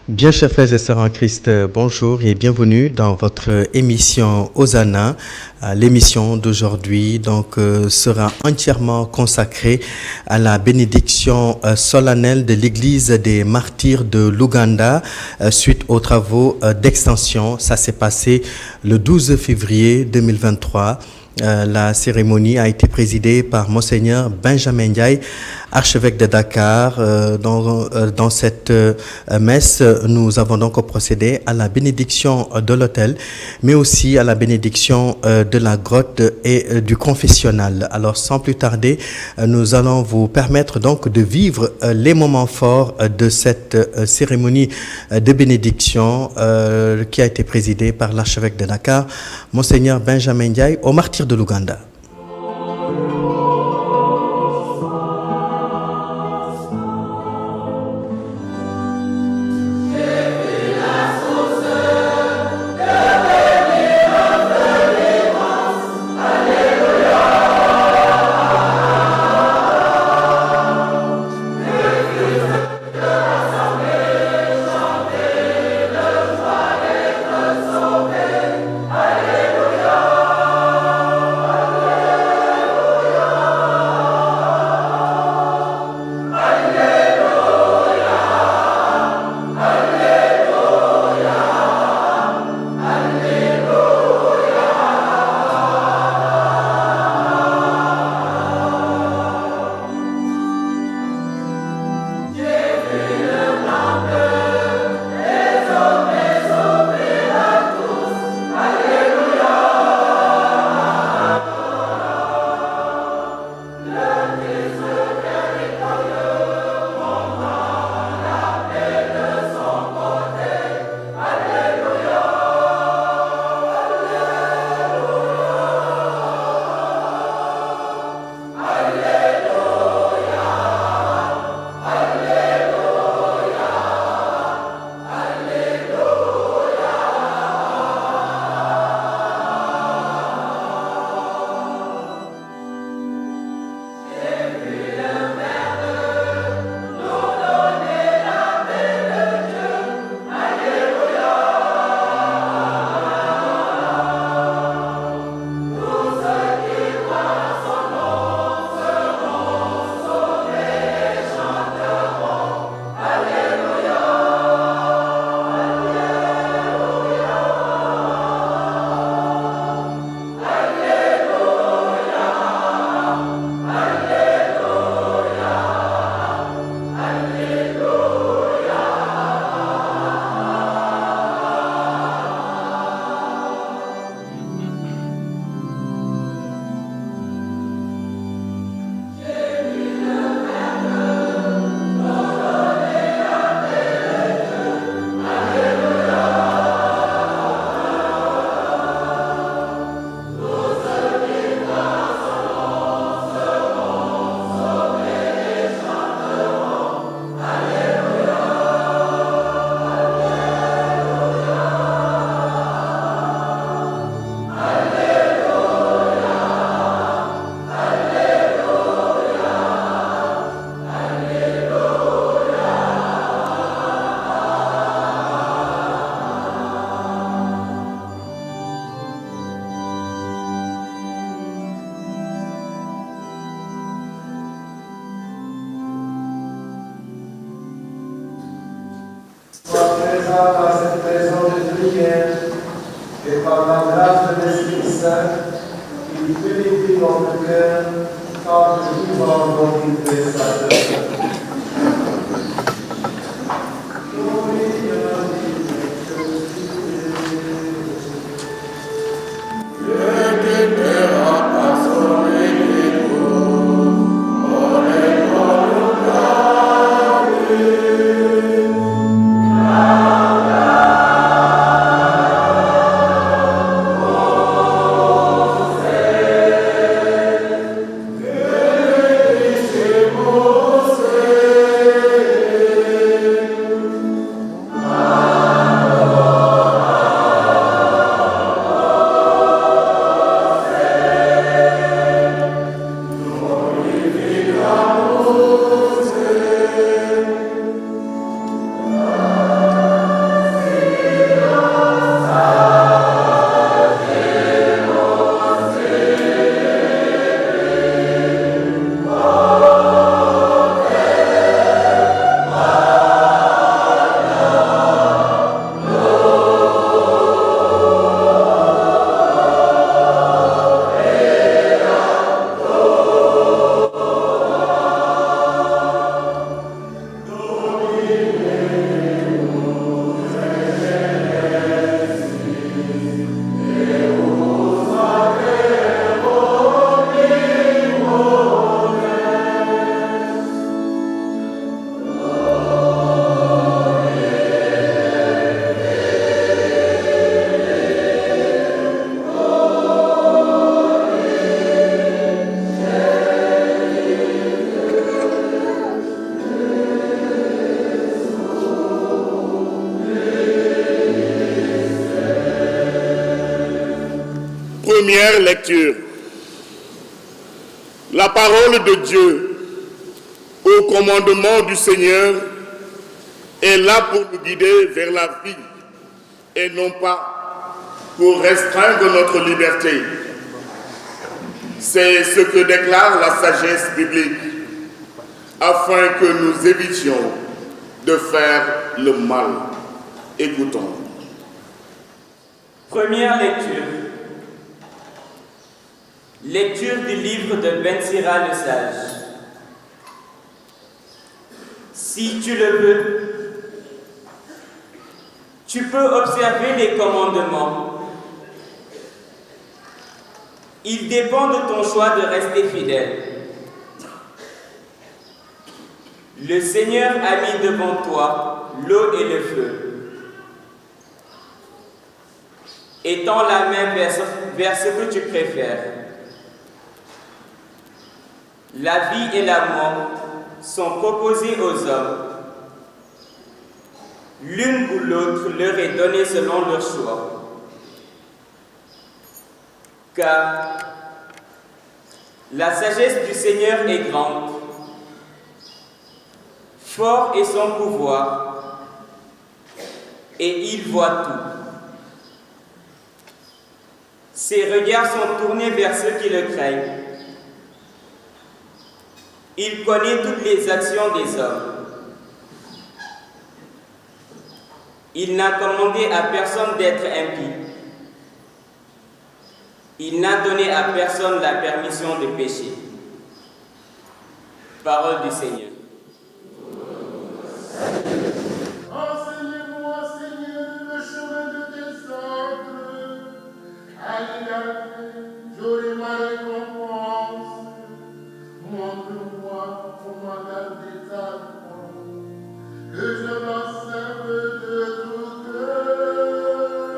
Bien, chers frères et sœurs en Christ, bonjour et bienvenue dans votre émission Hosanna. L'émission d'aujourd'hui sera entièrement consacrée à la bénédiction solennelle de l'Église des martyrs de l'Ouganda suite aux travaux d'extension. Ça s'est passé le 12 février 2023. La cérémonie a été présidée par Monseigneur Benjamin Ndiaye, archevêque de Dakar. Dans cette messe, nous avons donc procédé à la bénédiction de l'autel, mais aussi à la bénédiction de la grotte et du confessionnal. Alors, sans plus tarder, nous allons vous permettre donc de vivre les moments forts de cette cérémonie de bénédiction qui a été présidée par l'archevêque de Dakar, Monseigneur Benjamin Ndiaye, aux martyrs de l'Ouganda. Par cette maison de prière et par la grâce de l'Esprit Saint, il purifie notre cœur par le mouvement dont il fait sa œuvre. Most Première lecture. La parole de Dieu, au commandement du Seigneur, est là pour nous guider vers la vie et non pas pour restreindre notre liberté. C'est ce que déclare la sagesse biblique, afin que nous évitions de faire le mal. Écoutons. Première lecture. Lecture du livre de Ben Sira le Sage. Si tu le veux, tu peux observer les commandements. Il dépend de ton choix de rester fidèle. Le Seigneur a mis devant toi l'eau et le feu. Étends la main vers ce que tu préfères. La vie et la mort sont proposés aux hommes. L'une ou l'autre leur est donnée selon leur choix. Car la sagesse du Seigneur est grande. Fort est son pouvoir, et il voit tout. Ses regards sont tournés vers ceux qui le craignent. Il connaît toutes les actions des hommes. Il n'a commandé à personne d'être impie. Il n'a donné à personne la permission de pécher. Parole du Seigneur. Enseigne-moi, Seigneur, le chemin de tes ordres. À l'inarrêt, j'aurai ma récompense. Montre-moi comment garder ta loi, que je m'observe de tout cœur.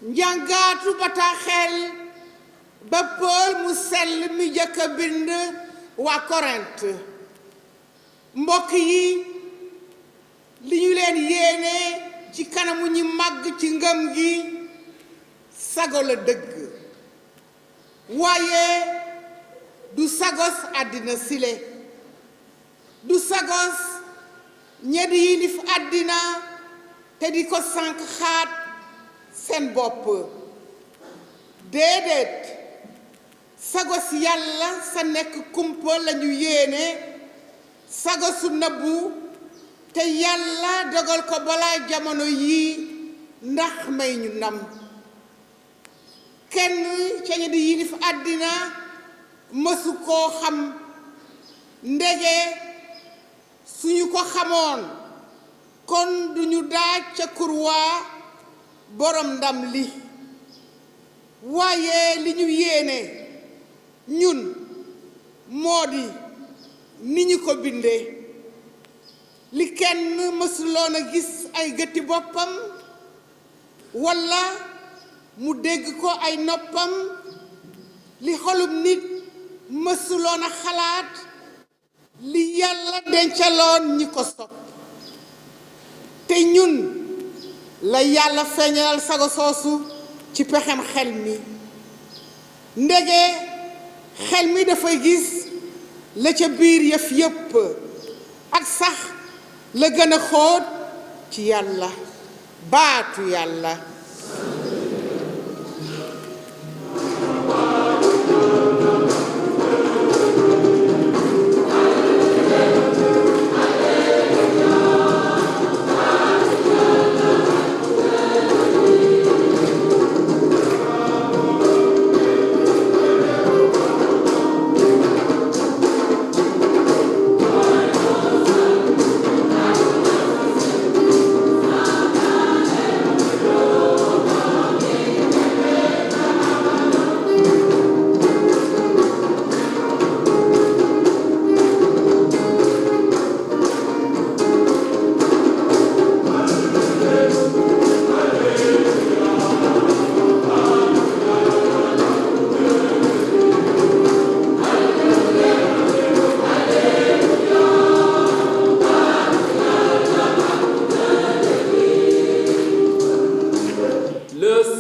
njàngaatu bataaxel ba Pool mu sell mi jëkk a bind waa Korint mbokk yi li ñu leen yéene ci kanamu ñi màgg ci ngëm gi sago la dëgg waaye du sagos àddina sile du sagos ñedi yilif àddina te di ko sànq xaat seen bopp déedéet sagos yàlla sa nekk kumpa lañu yéene sagosu nëbbu te yàlla dogal ko balaa jamono yii ndax may ñu ndam kenn ca ñi di yilif àddina mësu koo xam ndege suñu ko xamoon kon duñu daaj ca kurwaa borom ndam li waaye li ñu yéene ñun moo di ni ñu ko bindee li kenn mësuloon a gis ay gëtti boppam walla mu dégg ko ay noppam li xolub nit mësuloon a xalaat li yàlla dencaloon ñi ko sopp te ñun la yàlla feeñalal sago soosu ci pexem xel mi ndege xel mi dafay gis la ca biir yëf yépp ak sax la gën a xóot ci yàlla baatu yàlla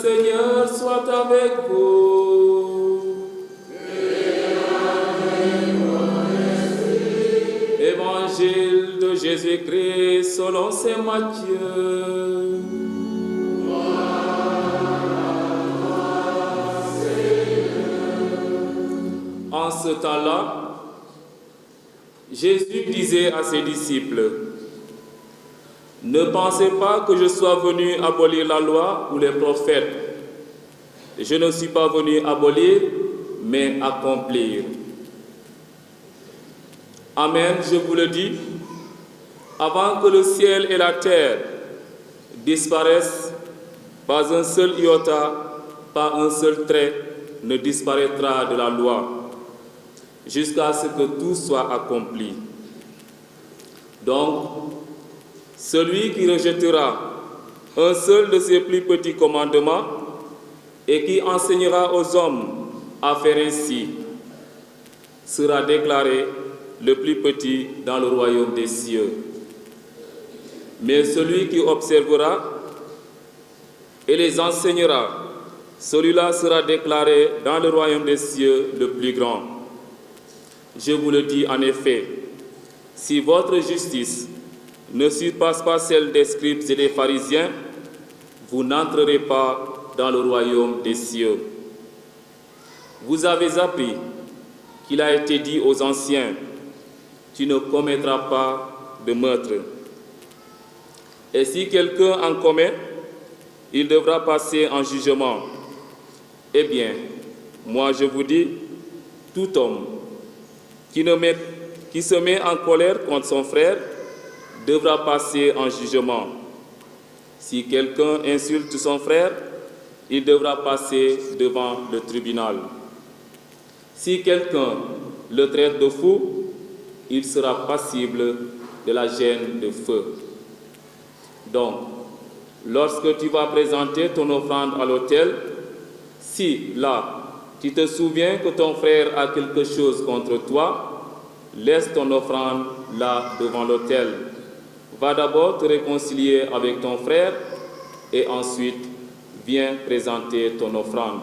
Seigneur soit avec vous. Évangile de Jésus-Christ selon saint Matthieu. En ce temps-là, Jésus disait à ses disciples, « Ne pensez pas que je sois venu abolir la loi ou les prophètes. Je ne suis pas venu abolir, mais accomplir. Amen, je vous le dis, avant que le ciel et la terre disparaissent, pas un seul iota, pas un seul trait ne disparaîtra de la loi, jusqu'à ce que tout soit accompli. Donc, celui qui rejettera un seul de ces plus petits commandements et qui enseignera aux hommes à faire ainsi, sera déclaré le plus petit dans le royaume des cieux. Mais celui qui observera et les enseignera, celui-là sera déclaré dans le royaume des cieux le plus grand. Je vous le dis en effet, si votre justice ne surpasse pas celle des scribes et des pharisiens, vous n'entrerez pas dans le royaume des cieux. Vous avez appris qu'il a été dit aux anciens, tu ne commettras pas de meurtre. Et si quelqu'un en commet, il devra passer en jugement. Eh bien, moi je vous dis, tout homme qui se met en colère contre son frère devra passer en jugement. Si quelqu'un insulte son frère, il devra passer devant le tribunal. Si quelqu'un le traite de fou, il sera passible de la gêne de feu. Donc, lorsque tu vas présenter ton offrande à l'autel, si là, tu te souviens que ton frère a quelque chose contre toi, laisse ton offrande là devant l'autel. Va d'abord te réconcilier avec ton frère et ensuite viens présenter ton offrande.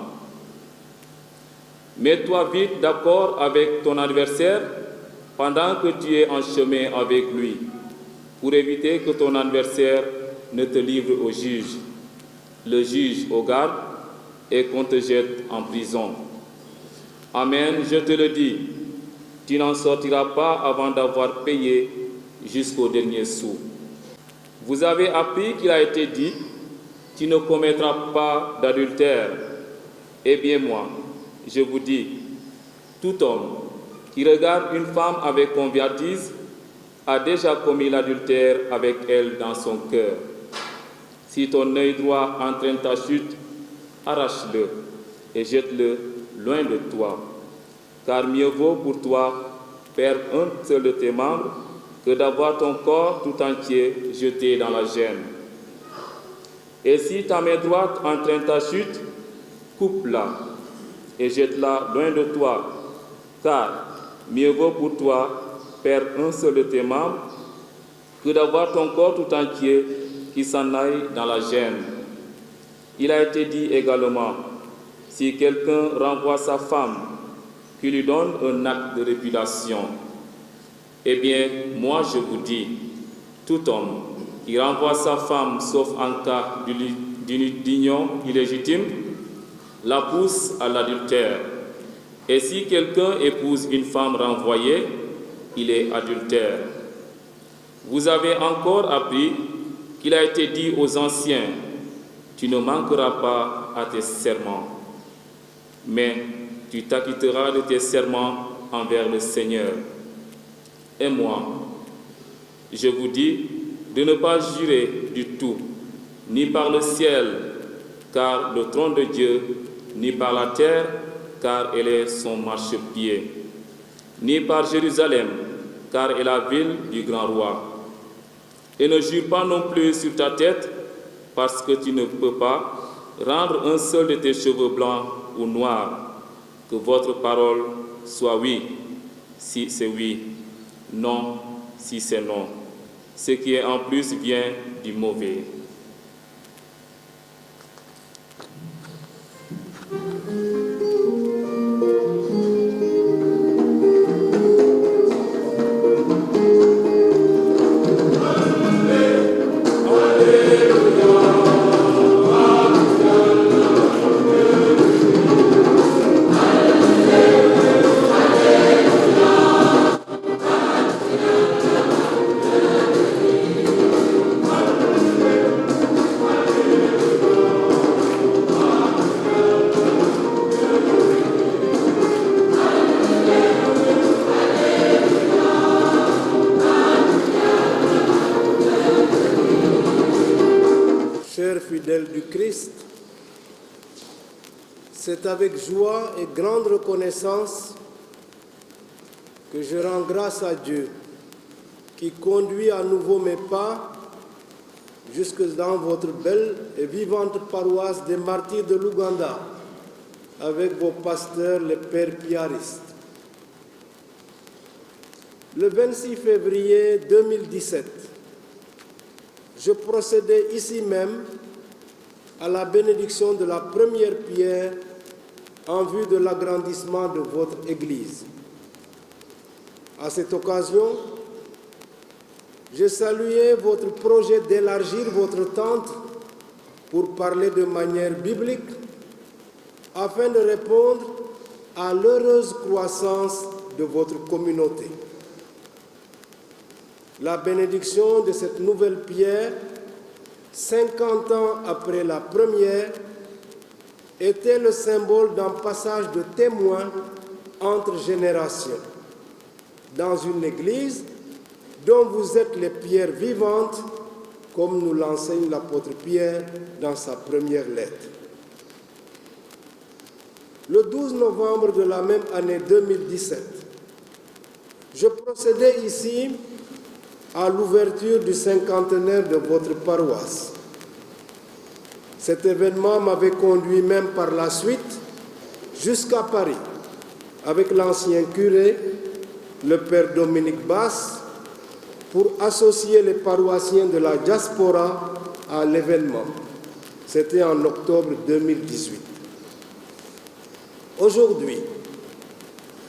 Mets-toi vite d'accord avec ton adversaire pendant que tu es en chemin avec lui, pour éviter que ton adversaire ne te livre au juge, le juge au garde, et qu'on te jette en prison. Amen, je te le dis, tu n'en sortiras pas avant d'avoir payé jusqu'au dernier sou. Vous avez appris qu'il a été dit, tu ne commettras pas d'adultère. Eh bien moi, je vous dis, tout homme qui regarde une femme avec convoitise a déjà commis l'adultère avec elle dans son cœur. Si ton œil droit entraîne ta chute, arrache-le et jette-le loin de toi. Car mieux vaut pour toi perdre un seul de tes membres que d'avoir ton corps tout entier jeté dans la gêne. Et si ta main droite entraîne ta chute, coupe-la et jette-la loin de toi. Car mieux vaut pour toi perdre un seul de tes membres que d'avoir ton corps tout entier qui s'en aille dans la gêne. Il a été dit également, si quelqu'un renvoie sa femme, qu'il lui donne un acte de répudiation. Eh bien, moi je vous dis, tout homme qui renvoie sa femme, sauf en cas d'union illégitime, la pousse à l'adultère. Et si quelqu'un épouse une femme renvoyée, il est adultère. Vous avez encore appris qu'il a été dit aux anciens, tu ne manqueras pas à tes serments, mais tu t'acquitteras de tes serments envers le Seigneur. Et moi, je vous dis de ne pas jurer du tout, ni par le ciel, car le trône de Dieu, ni par la terre, car elle est son marchepied, ni par Jérusalem, car elle est la ville du grand roi. Et ne jure pas non plus sur ta tête, parce que tu ne peux pas rendre un seul de tes cheveux blancs ou noirs. Que votre parole soit oui, si c'est oui, non, si c'est non. Ce qui est en plus vient du mauvais. Jésus-Christ, c'est avec joie et grande reconnaissance que je rends grâce à Dieu qui conduit à nouveau mes pas jusque dans votre belle et vivante paroisse des martyrs de l'Ouganda avec vos pasteurs, les pères piaristes. Le 26 février 2017, je procédais ici même à la bénédiction de la première pierre en vue de l'agrandissement de votre Église. À cette occasion, j'ai salué votre projet d'élargir votre tente pour parler de manière biblique afin de répondre à l'heureuse croissance de votre communauté. La bénédiction de cette nouvelle pierre, 50 ans après la première, était le symbole d'un passage de témoin entre générations dans une église dont vous êtes les pierres vivantes, comme nous l'enseigne l'apôtre Pierre dans sa première lettre. Le 12 novembre de la même année 2017, je procédais ici à l'ouverture du cinquantenaire de votre paroisse. Cet événement m'avait conduit même par la suite jusqu'à Paris avec l'ancien curé, le père Dominique Basse, pour associer les paroissiens de la diaspora à l'événement. C'était en octobre 2018. Aujourd'hui,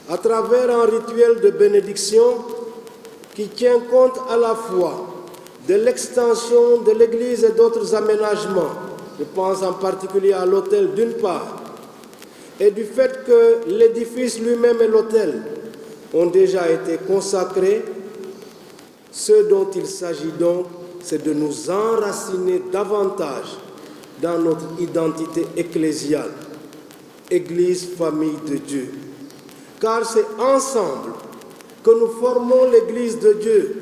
à travers un rituel de bénédiction qui tient compte à la fois de l'extension de l'Église et d'autres aménagements, je pense en particulier à l'autel d'une part, et du fait que l'édifice lui-même et l'autel ont déjà été consacrés, ce dont il s'agit donc, c'est de nous enraciner davantage dans notre identité ecclésiale, Église, famille de Dieu. Car c'est ensemble que nous formons l'Église de Dieu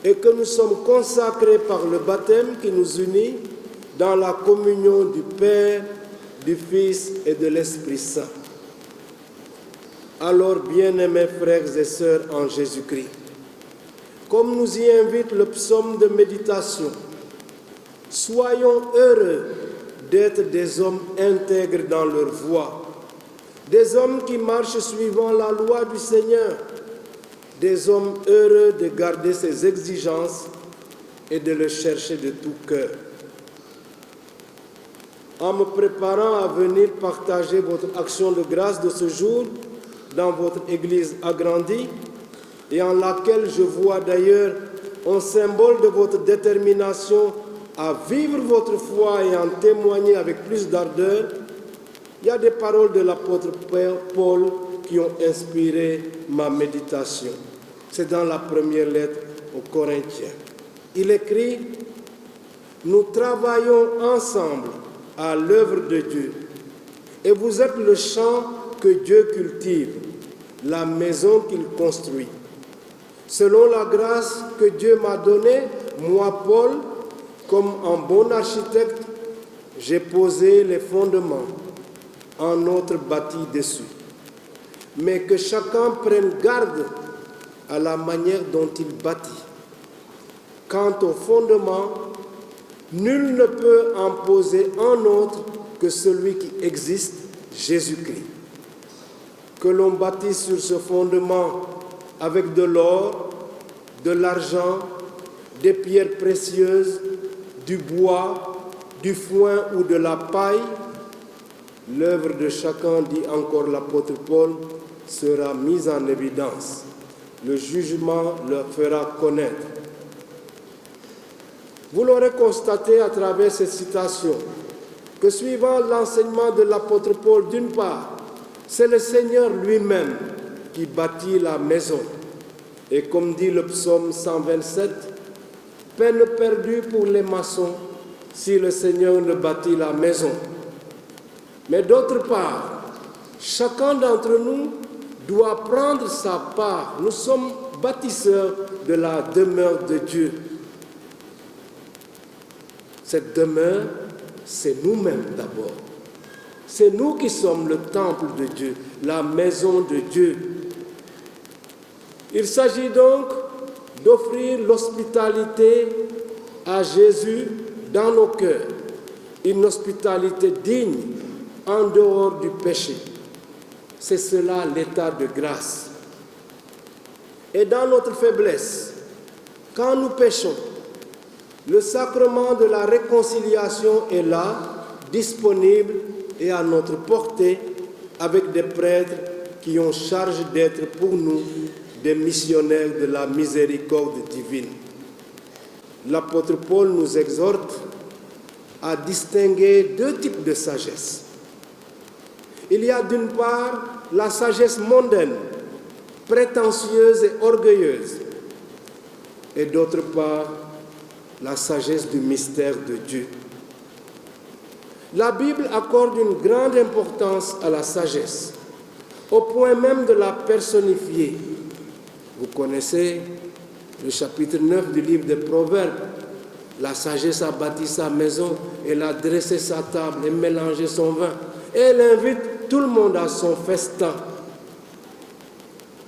et que nous sommes consacrés par le baptême qui nous unit dans la communion du Père, du Fils et de l'Esprit Saint. Alors, bien-aimés frères et sœurs en Jésus-Christ, comme nous y invite le psaume de méditation, soyons heureux d'être des hommes intègres dans leur voie, des hommes qui marchent suivant la loi du Seigneur, des hommes heureux de garder ses exigences et de le chercher de tout cœur. En me préparant à venir partager votre action de grâce de ce jour dans votre Église agrandie, et en laquelle je vois d'ailleurs un symbole de votre détermination à vivre votre foi et en témoigner avec plus d'ardeur, il y a des paroles de l'apôtre Paul qui ont inspiré ma méditation. C'est dans la première lettre aux Corinthiens. Il écrit « Nous travaillons ensemble à l'œuvre de Dieu, et vous êtes le champ que Dieu cultive, la maison qu'il construit. Selon la grâce que Dieu m'a donnée, moi, Paul, comme un bon architecte, j'ai posé les fondements, un autre bâti dessus. Mais que chacun prenne garde à la manière dont il bâtit. Quant au fondement, nul ne peut en poser un autre que celui qui existe, Jésus-Christ. Que l'on bâtisse sur ce fondement avec de l'or, de l'argent, des pierres précieuses, du bois, du foin ou de la paille, l'œuvre de chacun, dit encore l'apôtre Paul, sera mise en évidence. Le jugement le fera connaître. Vous l'aurez constaté à travers cette citation que suivant l'enseignement de l'apôtre Paul, d'une part, c'est le Seigneur lui-même qui bâtit la maison. Et comme dit le psaume 127, peine perdue pour les maçons si le Seigneur ne bâtit la maison. Mais d'autre part, chacun d'entre nous doit prendre sa part. Nous sommes bâtisseurs de la demeure de Dieu. Cette demeure, c'est nous-mêmes d'abord. C'est nous qui sommes le temple de Dieu, la maison de Dieu. Il s'agit donc d'offrir l'hospitalité à Jésus dans nos cœurs, une hospitalité digne en dehors du péché. C'est cela l'état de grâce. Et dans notre faiblesse, quand nous péchons, le sacrement de la réconciliation est là, disponible et à notre portée, avec des prêtres qui ont charge d'être pour nous des missionnaires de la miséricorde divine. L'apôtre Paul nous exhorte à distinguer deux types de sagesse. Il y a d'une part la sagesse mondaine, prétentieuse et orgueilleuse, et d'autre part la sagesse du mystère de Dieu. La Bible accorde une grande importance à la sagesse, au point même de la personnifier. Vous connaissez le chapitre 9 du livre des Proverbes. La sagesse a bâti sa maison, elle a dressé sa table et mélangé son vin. Et elle invite tout le monde à son festin.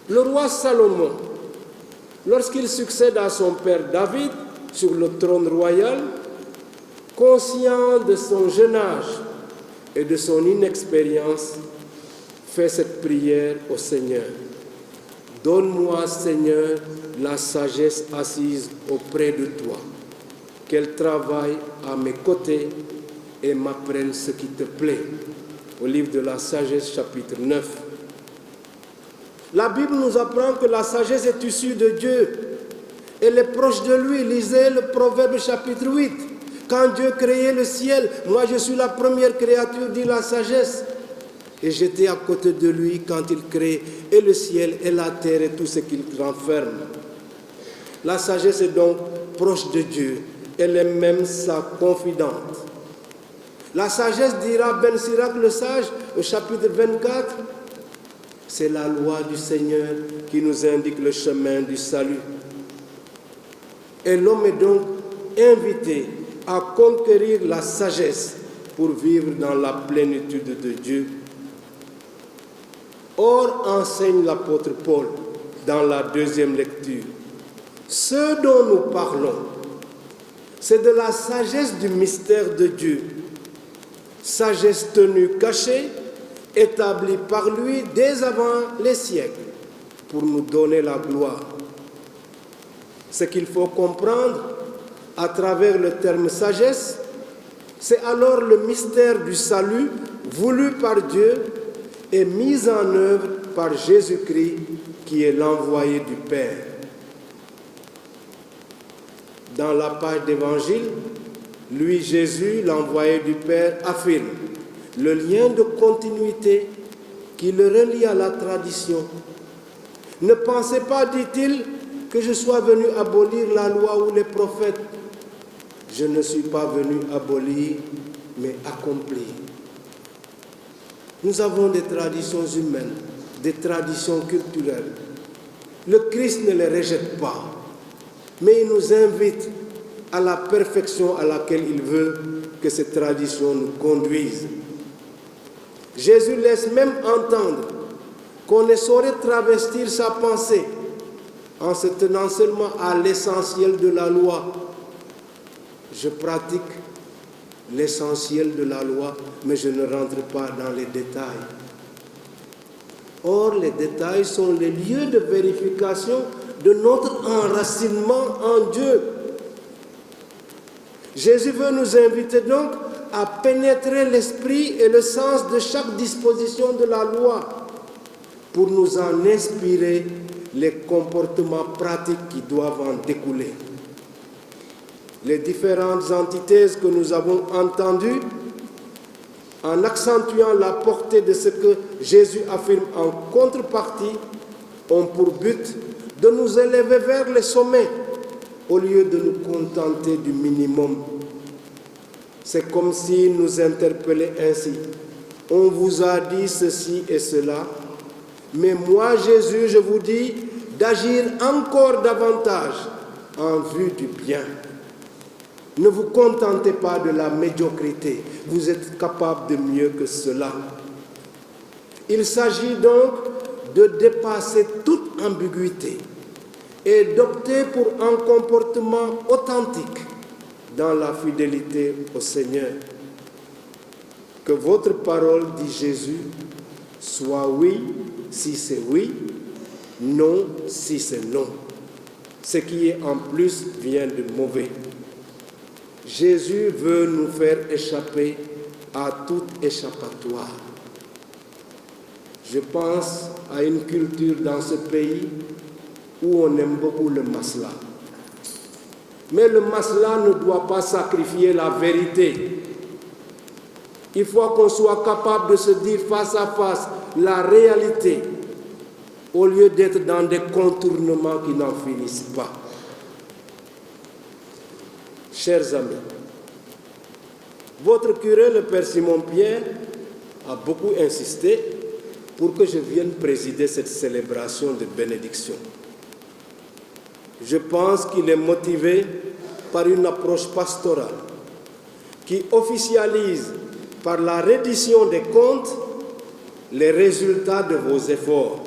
Le roi Salomon, lorsqu'il succède à son père David sur le trône royal, conscient de son jeune âge et de son inexpérience, fait cette prière au Seigneur. Donne-moi, Seigneur, la sagesse assise auprès de toi, qu'elle travaille à mes côtés et m'apprenne ce qui te plaît. Au livre de la sagesse, chapitre 9. La Bible nous apprend que la sagesse est issue de Dieu. Elle est proche de lui. Lisez le Proverbe chapitre 8. Quand Dieu créait le ciel, moi je suis la première créature, dit la sagesse. Et j'étais à côté de lui quand il crée et le ciel et la terre et tout ce qu'il renferme. La sagesse est donc proche de Dieu. Elle est même sa confidente. La sagesse, dira Ben Sirac le sage au chapitre 24, c'est la loi du Seigneur qui nous indique le chemin du salut. Et l'homme est donc invité à conquérir la sagesse pour vivre dans la plénitude de Dieu. Or, enseigne l'apôtre Paul dans la deuxième lecture, ce dont nous parlons, c'est de la sagesse du mystère de Dieu, sagesse tenue cachée, établie par lui dès avant les siècles, pour nous donner la gloire. Ce qu'il faut comprendre à travers le terme sagesse, c'est alors le mystère du salut voulu par Dieu et mis en œuvre par Jésus-Christ qui est l'envoyé du Père. Dans la page d'évangile, lui, Jésus, l'envoyé du Père, affirme le lien de continuité qui le relie à la tradition. Ne pensez pas, dit-il, que je sois venu abolir la loi ou les prophètes. Je ne suis pas venu abolir, mais accomplir. Nous avons des traditions humaines, des traditions culturelles. Le Christ ne les rejette pas, mais il nous invite à la perfection à laquelle il veut que ces traditions nous conduisent. Jésus laisse même entendre qu'on ne saurait travestir sa pensée en se tenant seulement à l'essentiel de la loi. Je pratique l'essentiel de la loi, mais je ne rentre pas dans les détails. Or, les détails sont les lieux de vérification de notre enracinement en Dieu. Jésus veut nous inviter donc à pénétrer l'esprit et le sens de chaque disposition de la loi pour nous en inspirer les comportements pratiques qui doivent en découler. Les différentes antithèses que nous avons entendues, en accentuant la portée de ce que Jésus affirme en contrepartie, ont pour but de nous élever vers les sommets au lieu de nous contenter du minimum. C'est comme s'il nous interpellait ainsi. On vous a dit ceci et cela, mais moi, Jésus, je vous dis d'agir encore davantage en vue du bien. Ne vous contentez pas de la médiocrité, vous êtes capable de mieux que cela. Il s'agit donc de dépasser toute ambiguïté et d'opter pour un comportement authentique dans la fidélité au Seigneur. Que votre parole, dit Jésus, soit oui si c'est oui, non si c'est non. Ce qui est en plus vient de mauvais. Jésus veut nous faire échapper à toute échappatoire. Je pense à une culture dans ce pays où on aime beaucoup le masla. Mais le masla ne doit pas sacrifier la vérité. Il faut qu'on soit capable de se dire face à face la réalité au lieu d'être dans des contournements qui n'en finissent pas. Chers amis, votre curé, le Père Simon-Pierre, a beaucoup insisté pour que je vienne présider cette célébration de bénédiction. Je pense qu'il est motivé par une approche pastorale qui officialise par la reddition des comptes les résultats de vos efforts.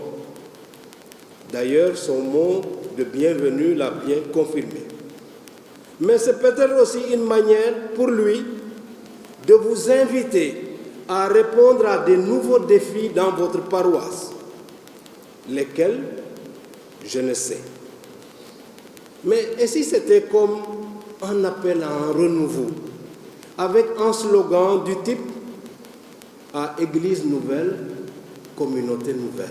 D'ailleurs, son mot de bienvenue l'a bien confirmé. Mais c'est peut-être aussi une manière pour lui de vous inviter à répondre à de nouveaux défis dans votre paroisse. Lesquels, je ne sais. Mais et si c'était comme un appel à un renouveau, avec un slogan du type « à Église nouvelle, communauté nouvelle ».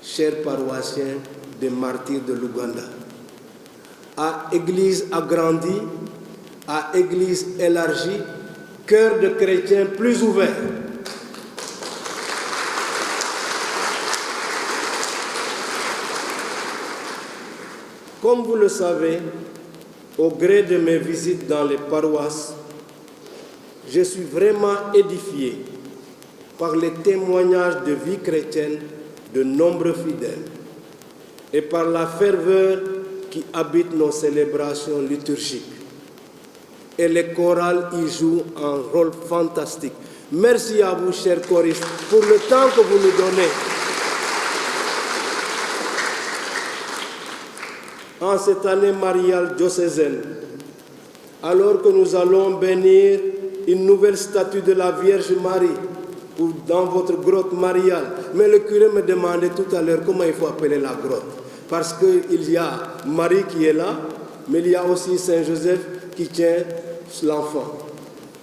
Chers paroissiens des martyrs de l'Ouganda, à Église agrandie, à Église élargie, cœur de chrétiens plus ouverts. Comme vous le savez, au gré de mes visites dans les paroisses, je suis vraiment édifié par les témoignages de vie chrétienne de nombreux fidèles et par la ferveur qui habite nos célébrations liturgiques. Et les chorales y jouent un rôle fantastique. Merci à vous, chers choristes, pour le temps que vous nous donnez. En cette année mariale diocésaine, alors que nous allons bénir une nouvelle statue de la Vierge Marie ou dans votre grotte mariale, mais le curé me demandait tout à l'heure comment il faut appeler la grotte. Parce qu'il y a Marie qui est là, mais il y a aussi Saint Joseph qui tient l'enfant.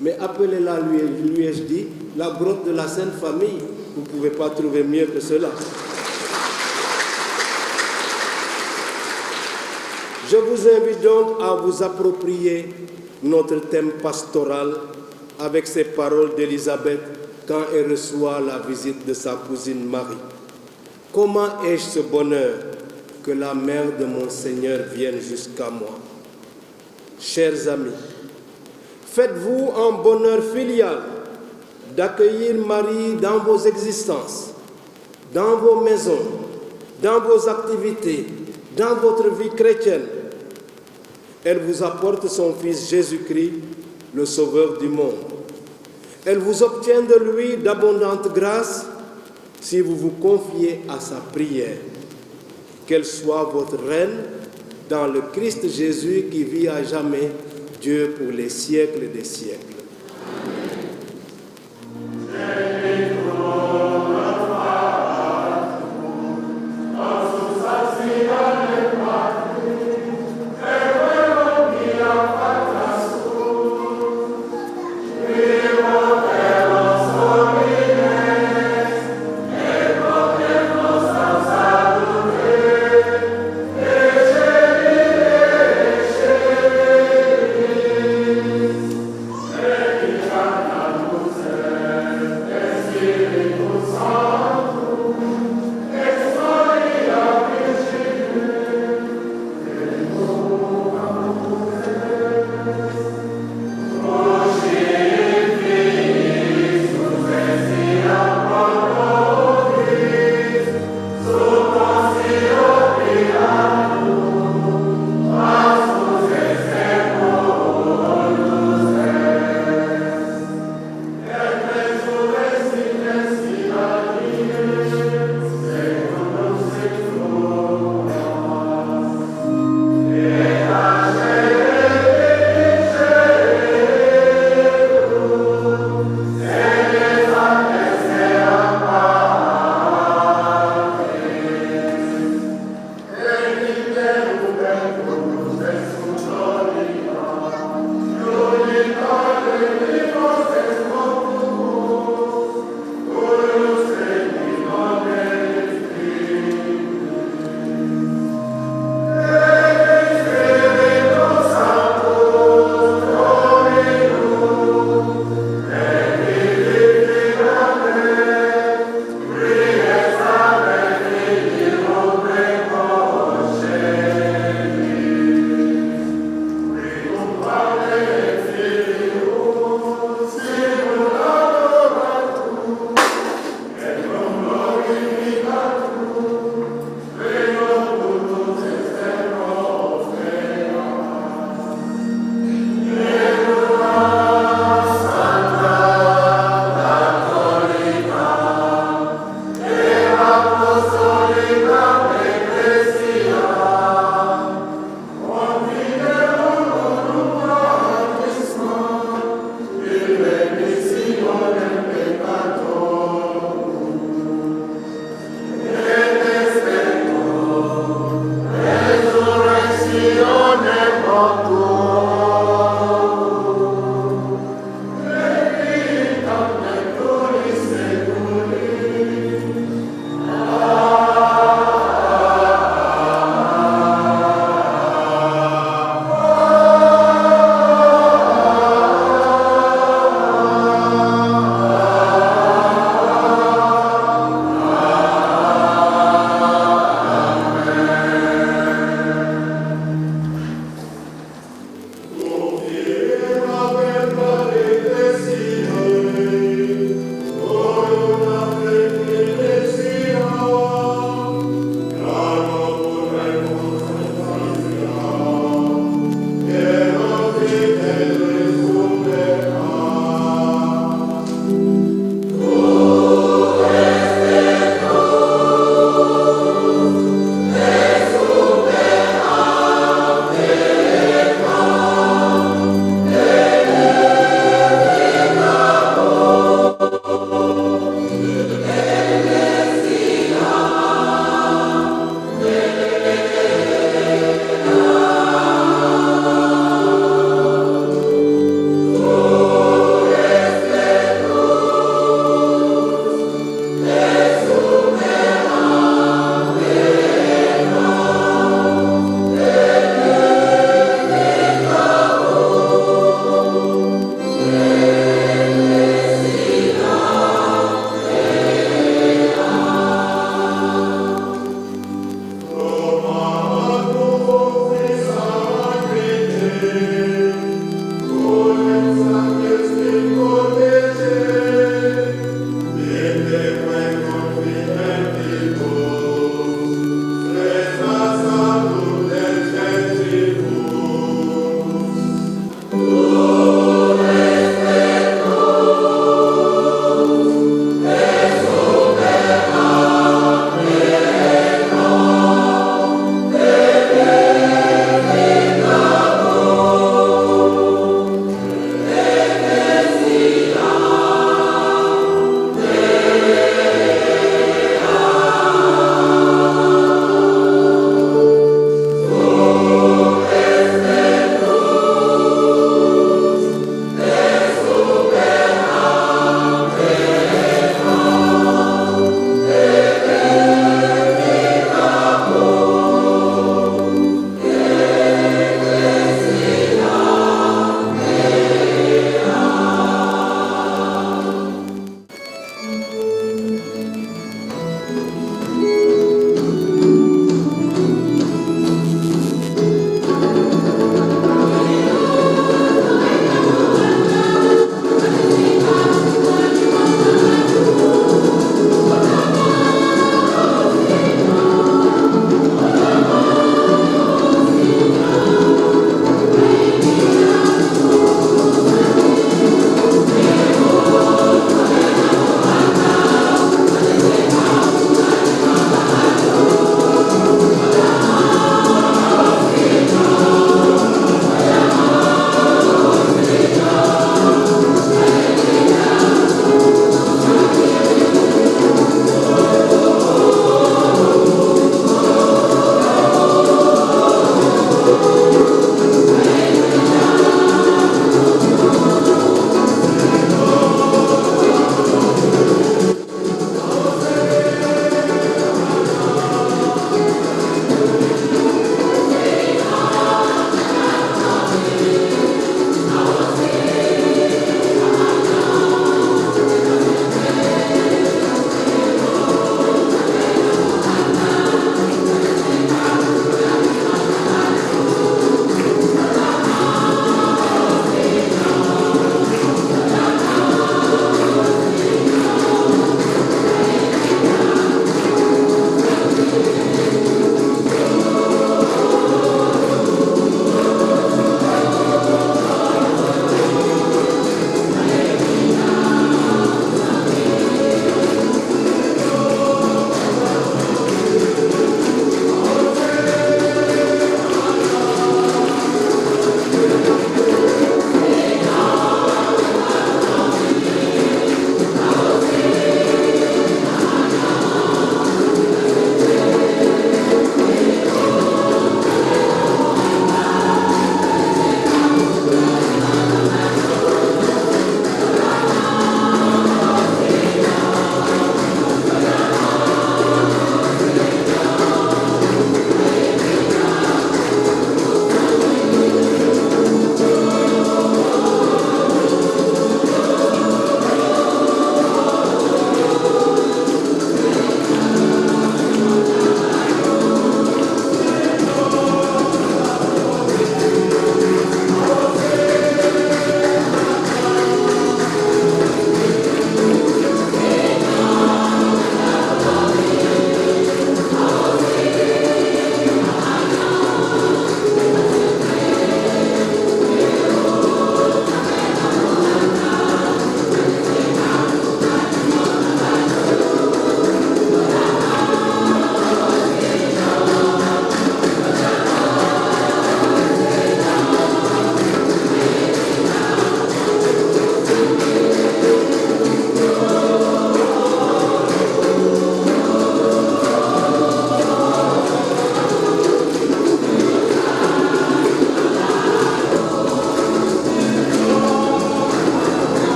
Mais appelez-la, lui ai-je dit, la grotte de la Sainte Famille. Vous ne pouvez pas trouver mieux que cela. Je vous invite donc à vous approprier notre thème pastoral avec ces paroles d'Élisabeth quand elle reçoit la visite de sa cousine Marie. Comment ai-je ce bonheur que la mère de mon Seigneur vienne jusqu'à moi? Chers amis, faites-vous un bonheur filial d'accueillir Marie dans vos existences, dans vos maisons, dans vos activités, dans votre vie chrétienne. Elle vous apporte son Fils Jésus-Christ, le Sauveur du monde. Elle vous obtient de lui d'abondantes grâces si vous vous confiez à sa prière. Qu'elle soit votre reine dans le Christ Jésus qui vit à jamais, Dieu pour les siècles des siècles.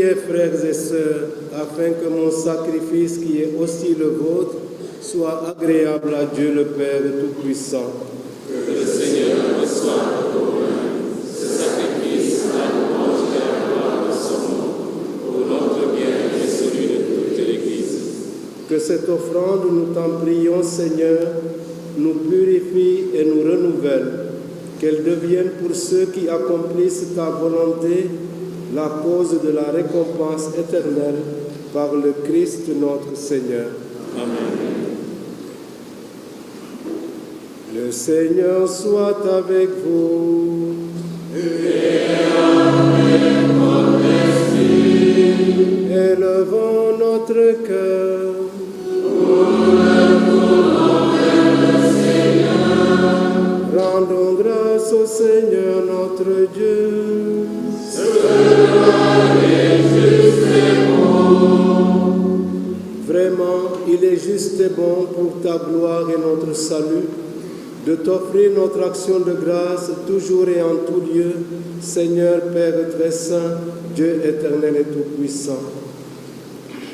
priez, frères et sœurs, afin que mon sacrifice, qui est aussi le vôtre, soit agréable à Dieu le Père Tout-Puissant. Que le Seigneur reçoive ce sacrifice à louange et à gloire de son nom, pour notre bien et celui de toute l'Église. Que cette offrande, nous t'en prions, Seigneur, nous purifie et nous renouvelle, qu'elle devienne pour ceux qui accomplissent ta volonté la cause de la récompense éternelle par le Christ notre Seigneur. Amen. Le Seigneur soit avec vous. Élevons notre cœur. Rendons grâce au Seigneur notre Dieu. Vraiment, il est juste et bon pour ta gloire et notre salut de t'offrir notre action de grâce toujours et en tout lieu, Seigneur Père très saint, Dieu éternel et tout-puissant.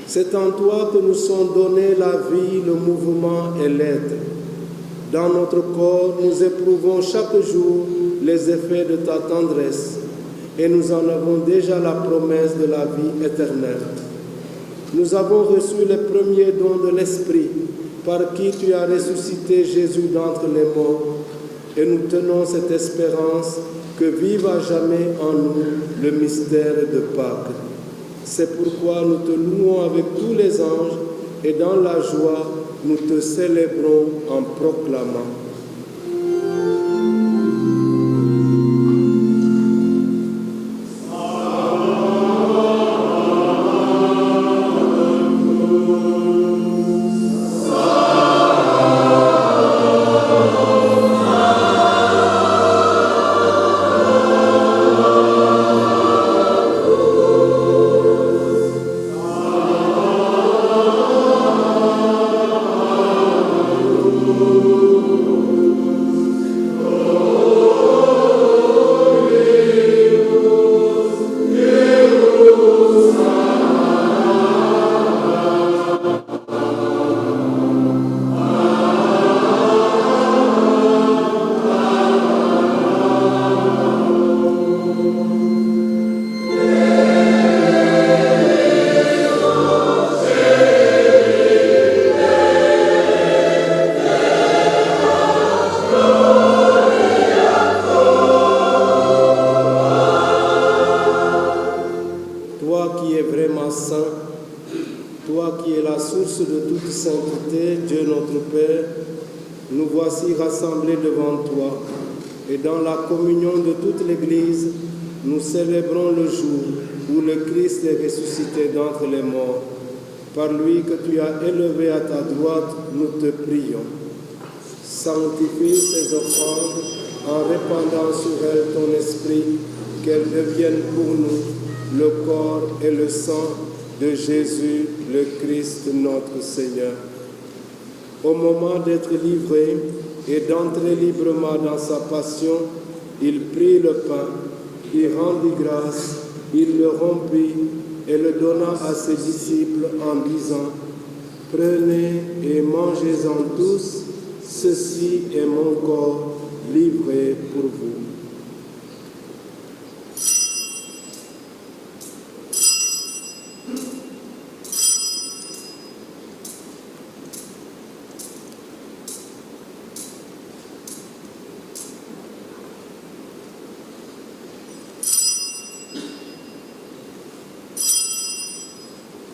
C'est en toi que nous sont donnés la vie, le mouvement et l'être. Dans notre corps, nous éprouvons chaque jour les effets de ta tendresse et nous en avons déjà la promesse de la vie éternelle. Nous avons reçu les premiers dons de l'Esprit par qui tu as ressuscité Jésus d'entre les morts et nous tenons cette espérance que vive à jamais en nous le mystère de Pâques. C'est pourquoi nous te louons avec tous les anges et dans la joie, nous te célébrons en proclamant. Rassemblés devant toi et dans la communion de toute l'Église, nous célébrons le jour où le Christ est ressuscité d'entre les morts. Par lui que tu as élevé à ta droite, nous te prions. Sanctifie ces offrandes en répandant sur elles ton esprit, qu'elles deviennent pour nous le corps et le sang de Jésus, le Christ notre Seigneur. Au moment d'être livré et d'entrer librement dans sa passion, il prit le pain, il rendit grâce, il le rompit et le donna à ses disciples en disant : « Prenez et mangez-en tous, ceci est mon corps livré pour vous. »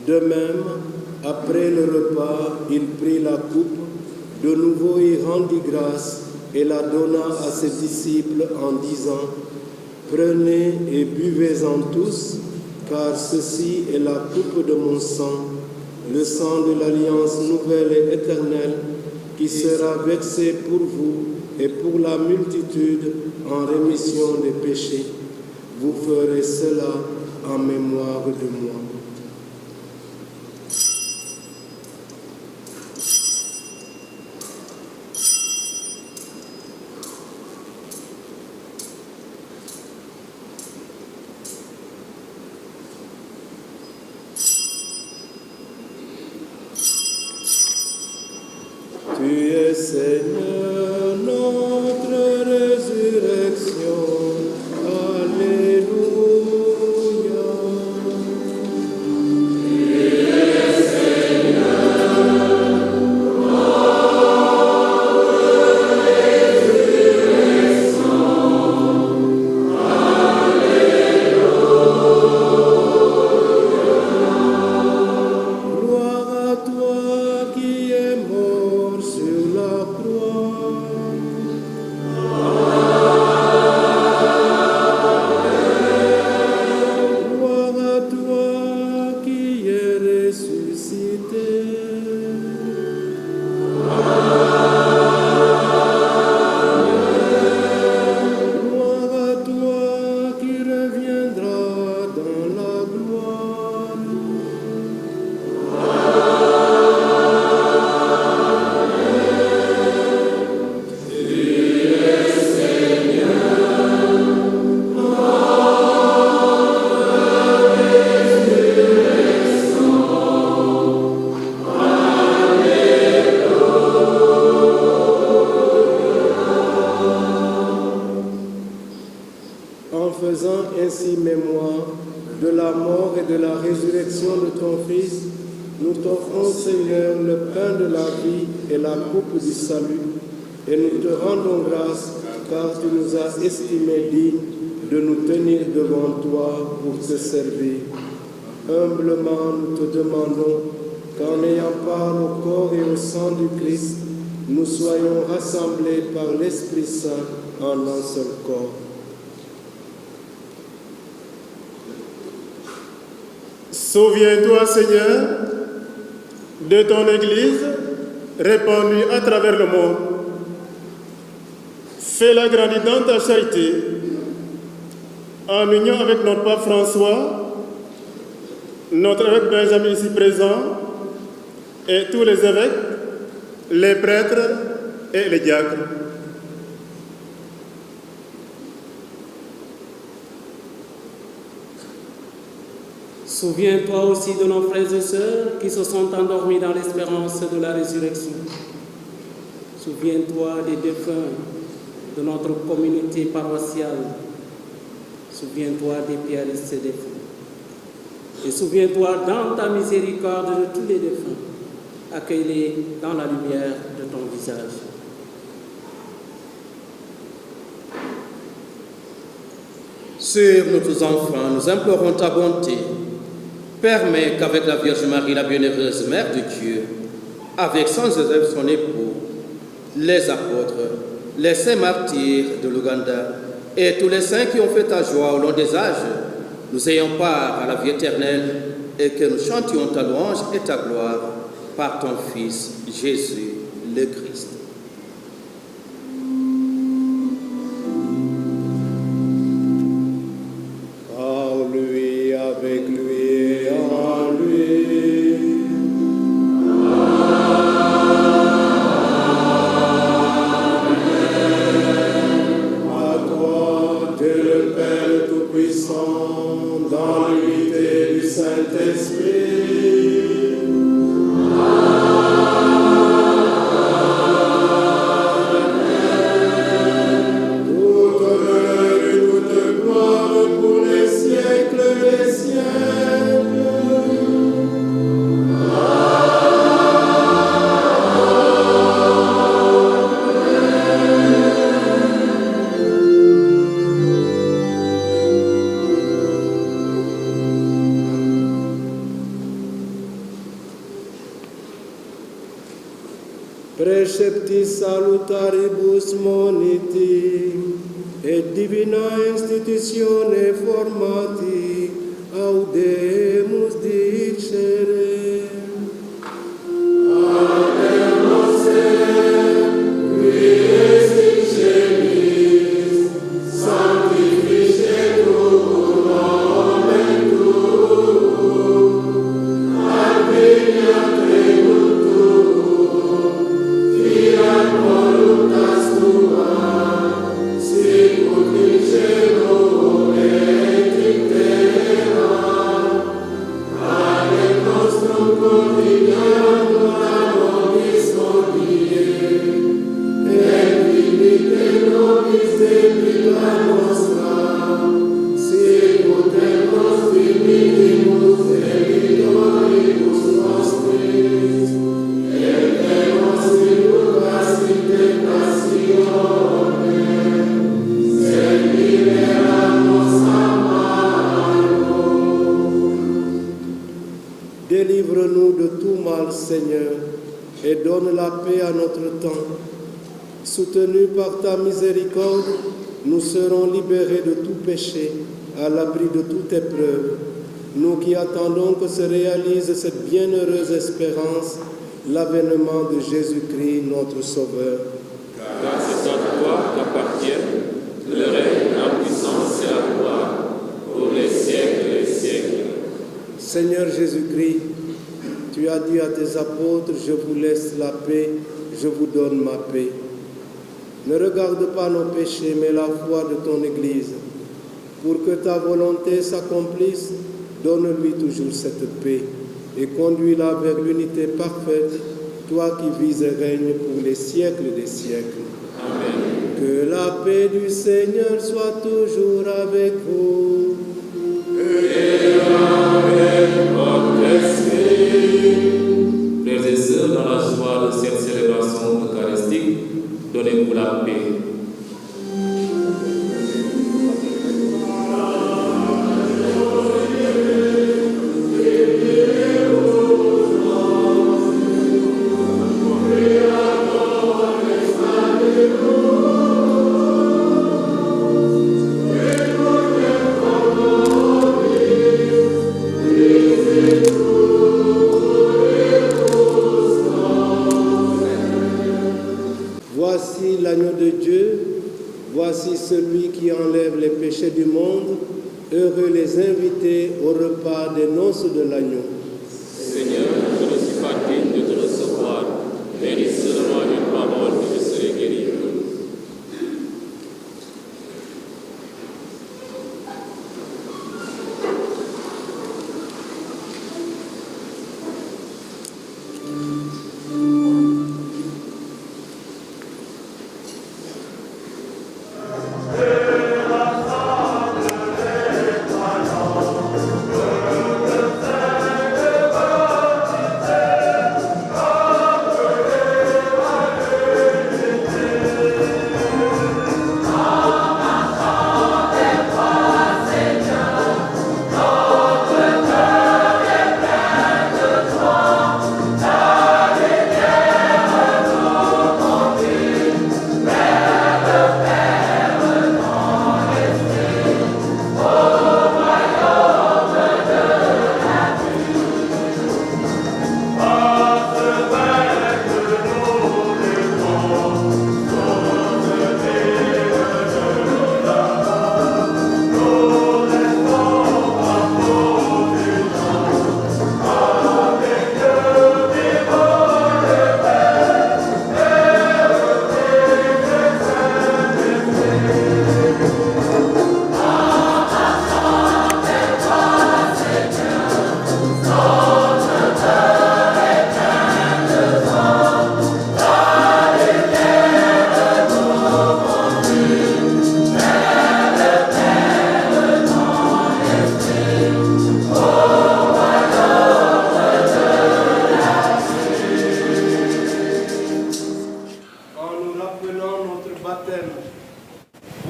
De même, après le repas, il prit la coupe, de nouveau il rendit grâce et la donna à ses disciples en disant : « Prenez et buvez-en tous, car ceci est la coupe de mon sang, le sang de l'alliance nouvelle et éternelle, qui sera versé pour vous et pour la multitude en rémission des péchés. Vous ferez cela en mémoire de moi. » en faisant ainsi mémoire de la mort et de la résurrection de ton Fils, nous t'offrons, Seigneur, le pain de la vie et la coupe du salut, et nous te rendons grâce, car tu nous as estimés dignes de nous tenir devant toi pour te servir. Humblement, nous te demandons qu'en ayant part au corps et au sang du Christ, nous soyons rassemblés par l'Esprit Saint en un seul corps. Souviens-toi, Seigneur, de ton Église répandue à travers le monde. Fais-la grandir dans ta charité, en union avec notre pape François, notre évêque Benjamin ici présent, et tous les évêques, les prêtres et les diacres. Souviens-toi aussi de nos frères et sœurs qui se sont endormis dans l'espérance de la résurrection. Souviens-toi des défunts de notre communauté paroissiale. Souviens-toi des piaristes et des fous. Et souviens-toi dans ta miséricorde de tous les défunts. Accueille-les dans la lumière de ton visage. Sur nous tous enfants, nous implorons ta bonté. Permets qu'avec la Vierge Marie, la bienheureuse Mère de Dieu, avec Saint Joseph, son époux, les apôtres, les saints martyrs de l'Ouganda et tous les saints qui ont fait ta joie au long des âges, nous ayons part à la vie éternelle et que nous chantions ta louange et ta gloire par ton Fils, Jésus le Christ. Par lui, avec lui et en lui. À toi, Dieu le Père Tout-Puissant, dans l'unité du Saint-Esprit. Preceptis salutaribus moniti, et divina institutione formati, audemus dicere. Délivre-nous de tout mal, Seigneur, et donne la paix à notre temps. Soutenus par ta miséricorde, nous serons libérés de tout péché, à l'abri de toute épreuve. Nous qui attendons que se réalise cette bienheureuse espérance, l'avènement de Jésus-Christ, notre Sauveur. Car c'est à toi qu'appartiennent le règne, la puissance et la gloire pour les siècles des siècles. Seigneur Jésus-Christ, tu as dit à tes apôtres, je vous laisse la paix, je vous donne ma paix. Ne regarde pas nos péchés, mais la foi de ton Église. Pour que ta volonté s'accomplisse, donne-lui toujours cette paix et conduis-la vers l'unité parfaite, toi qui vis et règnes pour les siècles des siècles. Amen. Que la paix du Seigneur soit toujours avec vous. Et avec votre esprit. Frères et sœurs, dans la joie de cette célébration eucharistique, donnez-vous la paix. Voici l'agneau de Dieu, voici celui qui enlève les péchés du monde. Heureux les invités au repas des noces de l'agneau. Seigneur, je ne suis pas digne de te recevoir, mais dis seulement une parole et je serai guéri.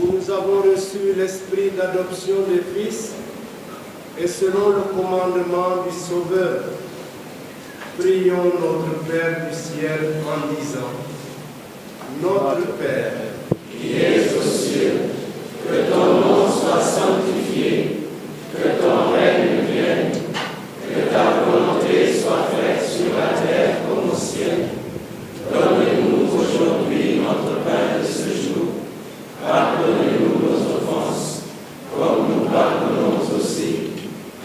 où nous avons reçu l'esprit d'adoption des fils, et selon le commandement du Sauveur, prions notre Père du ciel en disant: Notre Père, qui es aux cieux, que ton nom soit sanctifié, que ton règne vienne, que ta volonté soit faite sur la terre comme au ciel. Donne-nous aujourd'hui notre pain de ce jour. Pardonnez-nous nos offenses, comme nous pardonnons aussi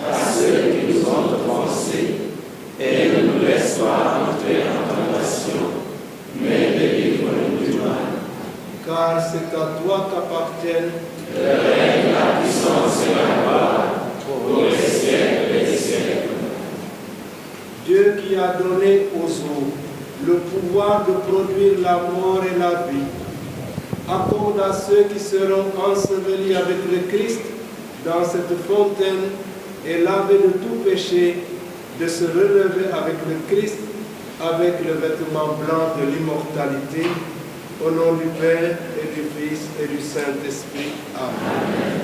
à ceux qui nous ont offensés. Et ne nous laisse pas entrer en tentation, mais délivre-nous du mal. car c'est à toi qu'appartiennent le règne, la puissance et la gloire pour les siècles et des siècles. Dieu qui a donné aux eaux le pouvoir de produire la mort et la vie, accorde à ceux qui seront ensevelis avec le Christ dans cette fontaine et lavés de tout péché, de se relever avec le Christ, avec le vêtement blanc de l'immortalité, au nom du Père et du Fils et du Saint-Esprit. Amen.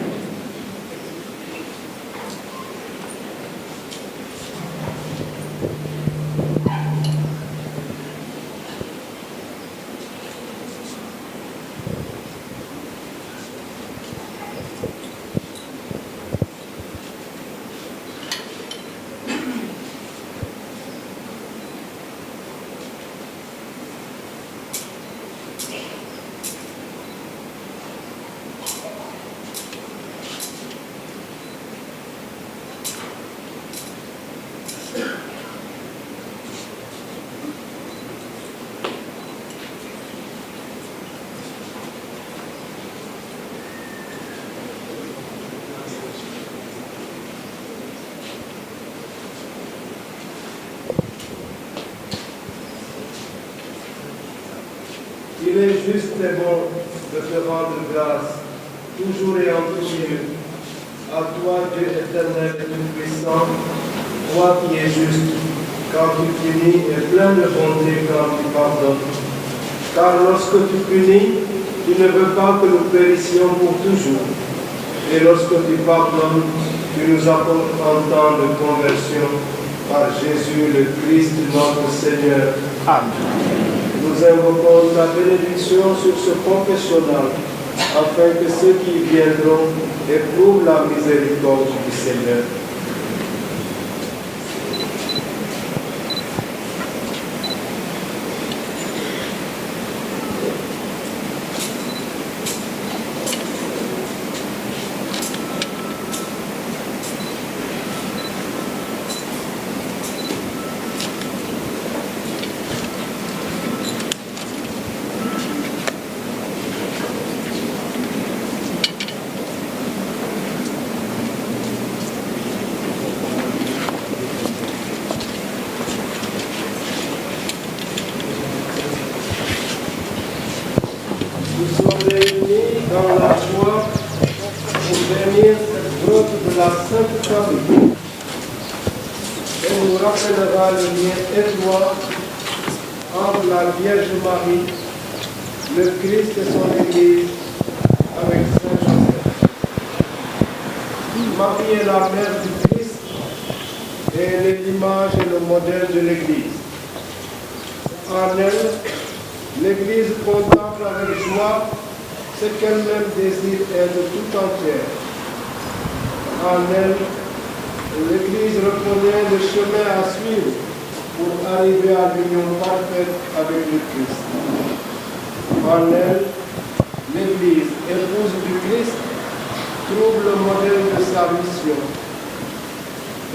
Il est juste et bon de je te rends grâce, toujours et en tout lieu, à toi, Dieu éternel et tout-puissant, toi qui es juste, quand tu punis, et plein de bonté quand tu pardonnes. Car lorsque tu punis, tu ne veux pas que nous périssions pour toujours. Et lorsque tu pardonnes, tu nous apportes un temps de conversion par Jésus le Christ, notre Seigneur. Amen. Nous invoquons ta bénédiction sur ce confessionnal, afin que ceux qui viendront éprouvent la miséricorde du Seigneur. Le lien étroit entre la Vierge Marie, le Christ et son Église avec Saint Joseph. Marie est la mère du Christ et elle est l'image et le modèle de l'Église. En elle, l'Église contemple avec joie ce qu'elle-même désire être tout entière. En elle, l'Église reconnaît le chemin à suivre pour arriver à l'union parfaite avec le Christ. En elle, l'Église, épouse du Christ, trouve le modèle de sa mission.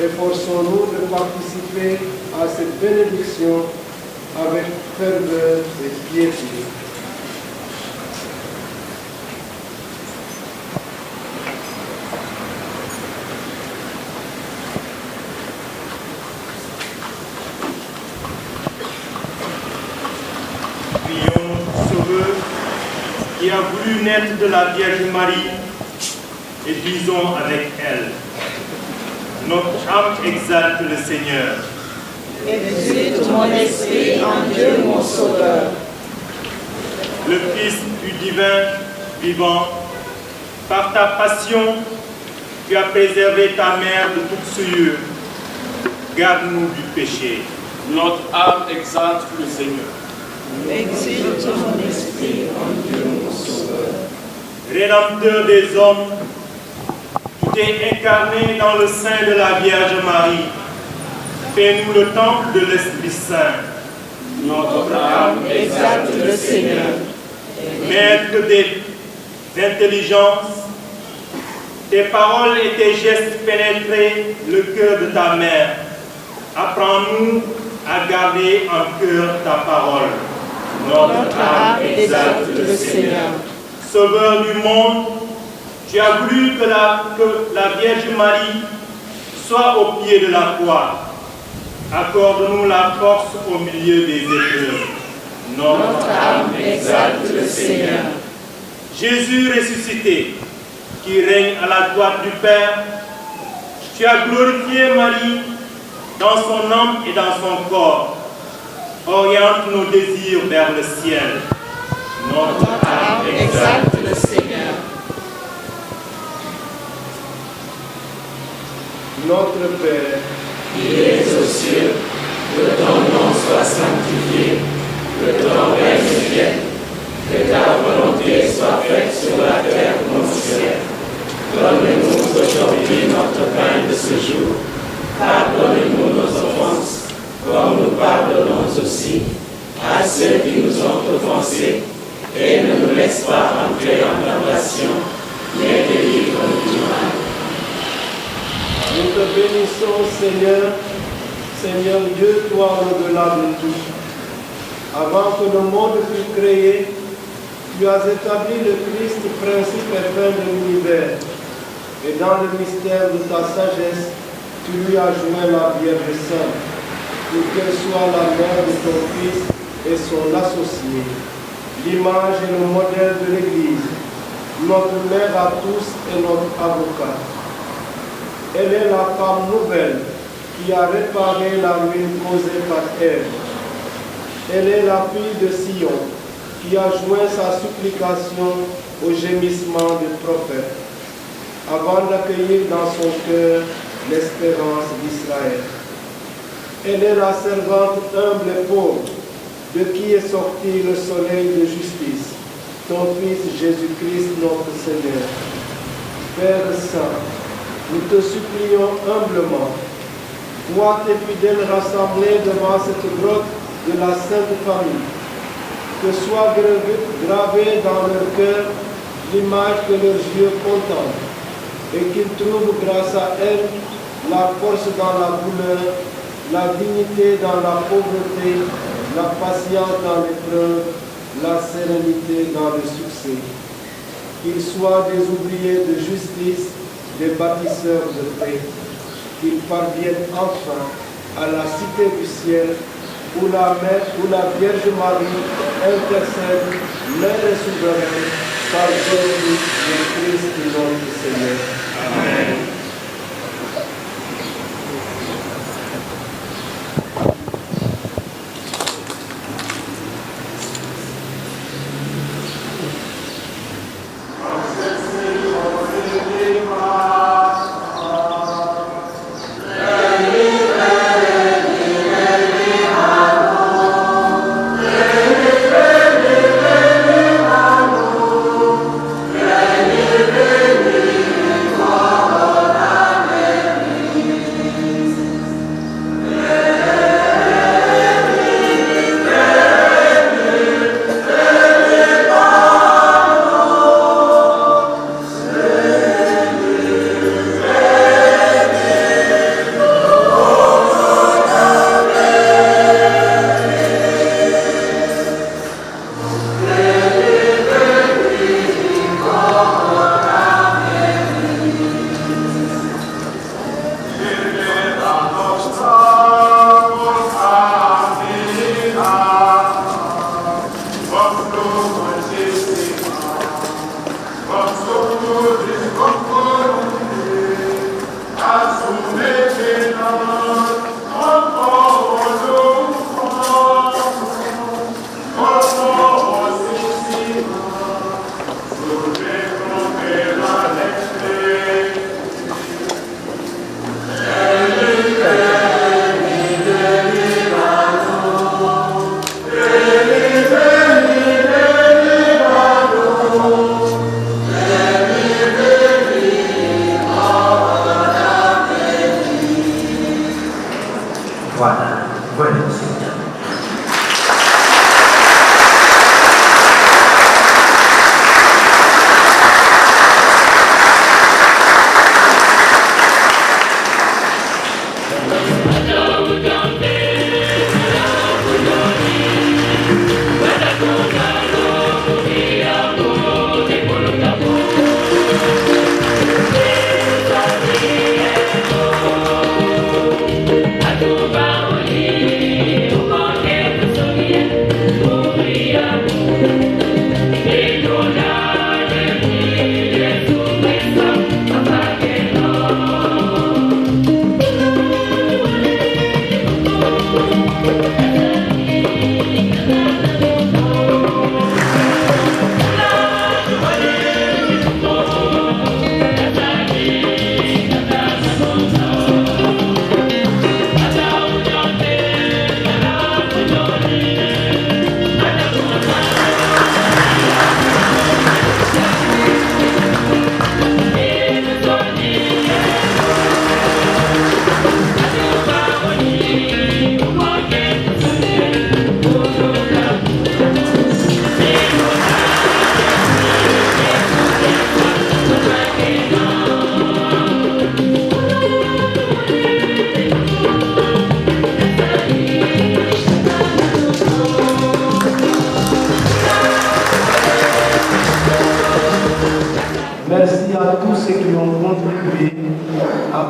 Efforçons-nous de participer à cette bénédiction avec ferveur et piété. Qui a voulu naître de la Vierge Marie, et disons avec elle, notre âme exalte le Seigneur. Exulte mon esprit en Dieu mon Sauveur. Le Fils du divin vivant, par ta passion, tu as préservé ta mère de toute souillure. Garde-nous du péché. Notre âme exalte le Seigneur. Exulte mon esprit en Dieu mon Sauveur. Rédempteur des hommes, tu t'es incarné dans le sein de la Vierge Marie. Fais-nous le temple de l'Esprit Saint. Notre âme exalte le Seigneur. Maître des intelligences, tes paroles et tes gestes pénétraient le cœur de ta mère. Apprends-nous à garder en cœur ta parole. Notre âme exalte le Seigneur. Sauveur du monde, tu as voulu que la Vierge Marie soit au pied de la croix. Accorde-nous la force au milieu des épreuves. Notre âme exalte le Seigneur. Jésus ressuscité, qui règne à la droite du Père, tu as glorifié Marie dans son âme et dans son corps. Oriente nos désirs vers le ciel. Notre âme exalte le Seigneur. Notre Père, qui es aux cieux, que ton nom soit sanctifié, que ton règne vienne, que ta volonté soit faite sur la terre comme au ciel. Donne-nous aujourd'hui notre pain de ce jour. Pardonne-nous nos offenses, comme nous pardonnons aussi à ceux qui nous ont offensés, et ne nous laisse pas entrer en tentation, mais délivre-nous du mal. Nous te bénissons, Seigneur, Seigneur Dieu, toi au-delà de tout. Avant que le monde fût créé, tu as établi le Christ, principe et fin de l'univers. Et dans le mystère de ta sagesse, tu lui as joint la Vierge Sainte, pour qu'elle soit la mère de ton Fils et son associé. l'image et le modèle de l'Église, notre mère à tous et notre avocat. Elle est la femme nouvelle qui a réparé la ruine causée par Ève. Elle est la fille de Sion qui a joint sa supplication au gémissement du prophète avant d'accueillir dans son cœur l'espérance d'Israël. Elle est la servante humble et pauvre de qui est sorti le soleil de justice, ton Fils Jésus-Christ notre Seigneur. Père Saint, nous te supplions humblement, toi tes fidèles rassemblés devant cette grotte de la Sainte Famille, que soit gravée dans leur cœur l'image que leurs yeux contemplent, et qu'ils trouvent grâce à elle la force dans la douleur, la dignité dans la pauvreté, la patience dans l'épreuve, la sérénité dans le succès. Qu'ils soient des ouvriers de justice, des bâtisseurs de paix, qu'ils parviennent enfin à la cité du ciel, où la Vierge Marie intercède, Mère et souveraine, par Jésus le Christ notre Seigneur. Amen.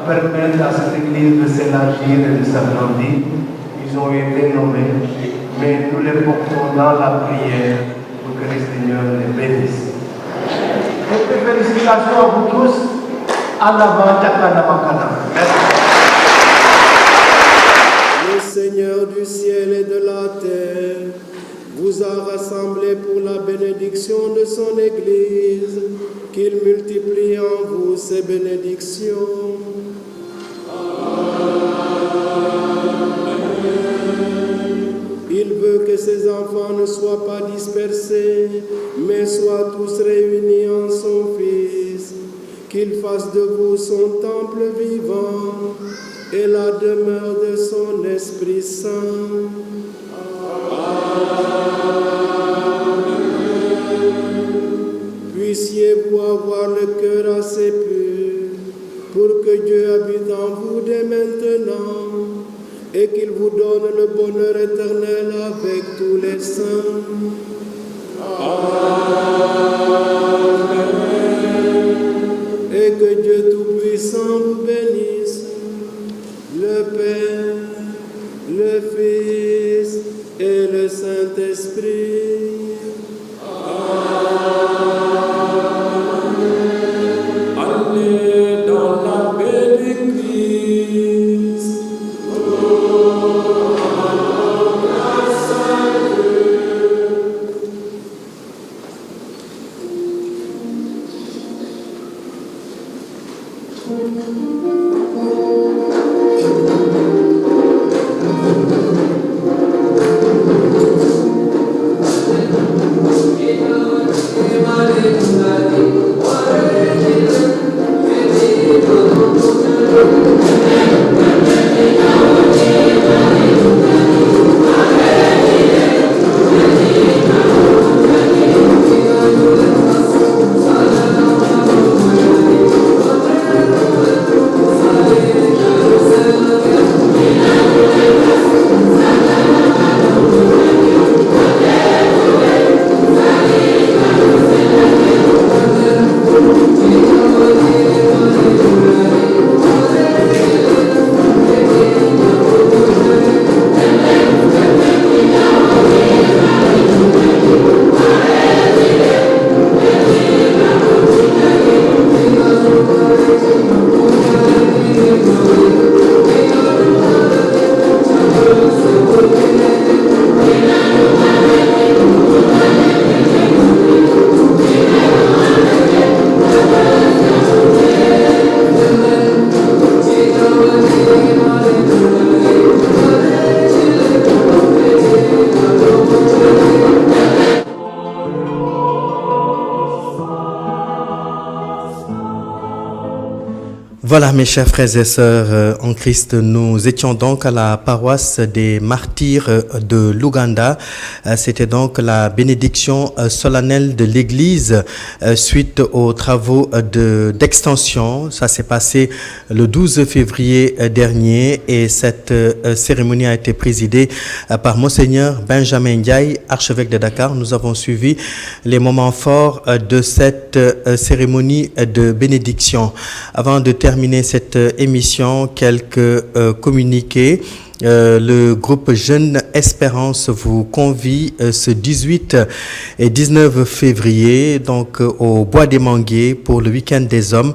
permettre à cette Église de s'élargir et de s'agrandir. Ils ont été nommés, mais nous les portons dans la prière pour pour que le Seigneur les bénisse. Et puis félicitations à vous tous. En avant, Merci. Le Seigneur du ciel et de la terre vous a rassemblés pour la bénédiction de son Église, qu'il multiplie en vous ses bénédictions. Il veut que ses enfants ne soient pas dispersés, mais soient tous réunis en son Fils, qu'il fasse de vous son temple vivant et la demeure de son Esprit Saint. Puissiez-vous avoir le cœur assez pur pour que Dieu habite en vous dès maintenant et qu'il vous donne le bonheur éternel avec tous les saints. Amen. Et que Dieu Tout-Puissant vous bénisse, le Père, le Fils et le Saint-Esprit. Allez dans la paix du Christ. Voilà mes chers frères et sœurs en Christ, nous étions donc à la paroisse des martyrs de l'Ouganda. C'était donc la bénédiction solennelle de l'Église suite aux travaux d'extension. Ça s'est passé le 12 février dernier et cette cérémonie a été présidée par Monseigneur Benjamin Ndiaye, archevêque de Dakar. Nous avons suivi les moments forts de cette cérémonie de bénédiction. Avant de terminer cette émission, quelques communiqués. Le groupe Jeune Espérance vous convie ce 18 et 19 février donc au Bois des Manguiers pour le week-end des hommes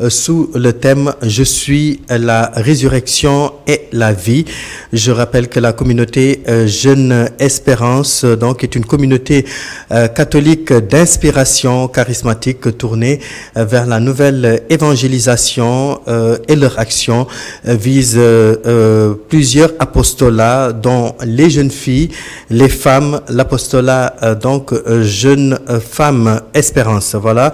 sous le thème « Je suis la résurrection et la vie ». Je rappelle que la communauté Jeune Espérance donc est une communauté catholique d'inspiration charismatique tournée vers la nouvelle évangélisation et leur action vise plusieurs apostolats dont les jeunes filles, les femmes, l'apostolat donc jeunes femmes espérance. Voilà,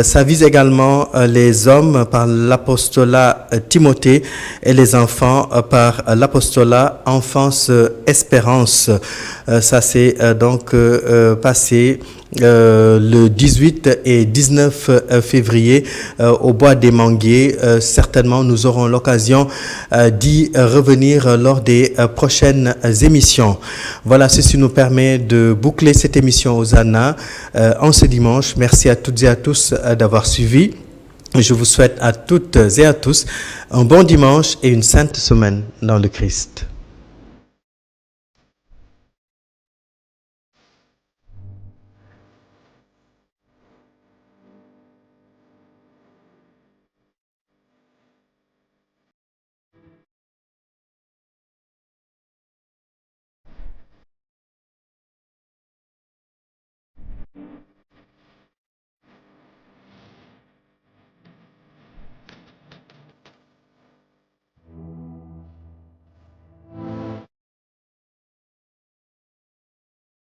ça vise également les hommes par l'apostolat Timothée et les enfants par l'apostolat enfance espérance. Ça s'est donc passé le 18 et 19 février au Bois des Manguiers. Certainement, nous aurons l'occasion d'y revenir lors des prochaines émissions. Voilà, ceci nous permet de boucler cette émission Hosanna en ce dimanche. Merci à toutes et à tous d'avoir suivi. Je vous souhaite à toutes et à tous un bon dimanche et une sainte semaine dans le Christ.